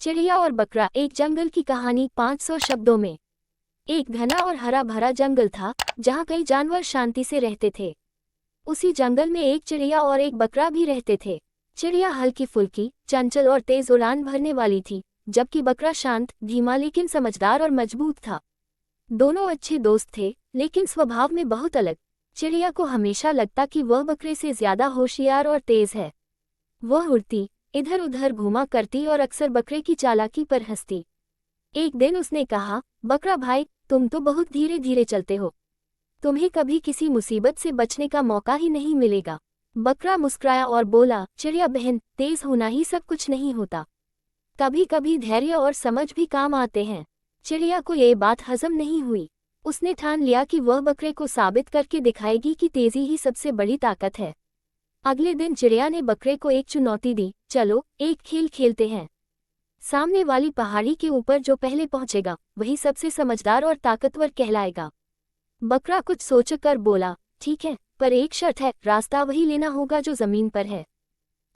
चिड़िया और बकरा, एक जंगल की कहानी 500 शब्दों में। एक घना और हरा भरा जंगल था जहाँ कई जानवर शांति से रहते थे। उसी जंगल में एक चिड़िया और एक बकरा भी रहते थे। चिड़िया हल्की फुल्की, चंचल और तेज उड़ान भरने वाली थी, जबकि बकरा शांत, धीमा लेकिन समझदार और मजबूत था। दोनों अच्छे दोस्त थे, लेकिन स्वभाव में बहुत अलग। चिड़िया को हमेशा लगता कि वह बकरे से ज्यादा होशियार और तेज है। वह उड़ती, इधर उधर घूमा करती और अक्सर बकरे की चालाकी पर हंसती। एक दिन उसने कहा, बकरा भाई, तुम तो बहुत धीरे धीरे चलते हो। तुम्हें कभी किसी मुसीबत से बचने का मौका ही नहीं मिलेगा। बकरा मुस्कुराया और बोला, चिड़िया बहन, तेज होना ही सब कुछ नहीं होता। कभी कभी धैर्य और समझ भी काम आते हैं। चिड़िया को ये बात हजम नहीं हुई। उसने ठान लिया कि वह बकरे को साबित करके दिखाएगी कि तेजी ही सबसे बड़ी ताकत है। अगले दिन चिड़िया ने बकरे को एक चुनौती दी, चलो एक खेल खेलते हैं। सामने वाली पहाड़ी के ऊपर जो पहले पहुंचेगा वही सबसे समझदार और ताकतवर कहलाएगा। बकरा कुछ सोचकर बोला, ठीक है, पर एक शर्त है, रास्ता वही लेना होगा जो जमीन पर है।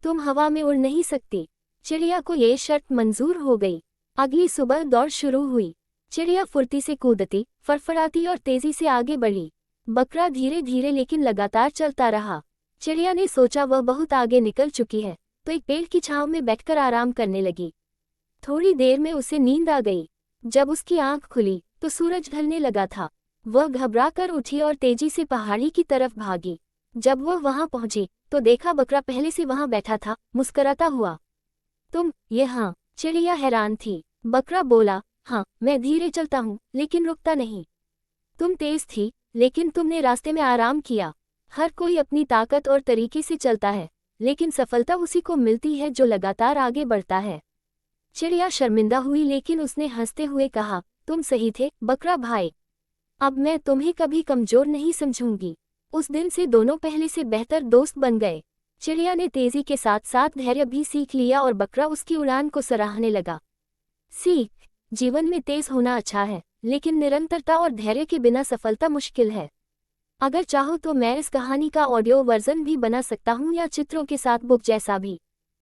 तुम हवा में उड़ नहीं सकती। चिड़िया को ये शर्त मंजूर हो गई। अगली सुबह दौड़ शुरू हुई। चिड़िया फुर्ती से कूदती, फड़फड़ाती और तेजी से आगे बढ़ी। बकरा धीरे धीरे लेकिन लगातार चलता रहा। चिड़िया ने सोचा वह बहुत आगे निकल चुकी है, तो एक पेड़ की छांव में बैठकर आराम करने लगी। थोड़ी देर में उसे नींद आ गई। जब उसकी आंख खुली तो सूरज ढलने लगा था। वह घबरा कर उठी और तेजी से पहाड़ी की तरफ भागी। जब वह वहां पहुंची तो देखा बकरा पहले से वहां बैठा था, मुस्कुराता हुआ। तुम यहाँ? चिड़िया हैरान थी। बकरा बोला, हाँ, मैं धीरे चलता हूँ लेकिन रुकता नहीं। तुम तेज थी, लेकिन तुमने रास्ते में आराम किया। हर कोई अपनी ताकत और तरीके से चलता है, लेकिन सफलता उसी को मिलती है जो लगातार आगे बढ़ता है। चिड़िया शर्मिंदा हुई, लेकिन उसने हंसते हुए कहा, तुम सही थे बकरा भाई। अब मैं तुम्हें कभी कमजोर नहीं समझूंगी। उस दिन से दोनों पहले से बेहतर दोस्त बन गए। चिड़िया ने तेजी के साथ साथ धैर्य भी सीख लिया और बकरा उसकी उड़ान को सराहने लगा। सीख, जीवन में तेज होना अच्छा है, लेकिन निरंतरता और धैर्य के बिना सफलता मुश्किल है। अगर चाहो तो मैं इस कहानी का ऑडियो वर्जन भी बना सकता हूँ या चित्रों के साथ बुक जैसा भी।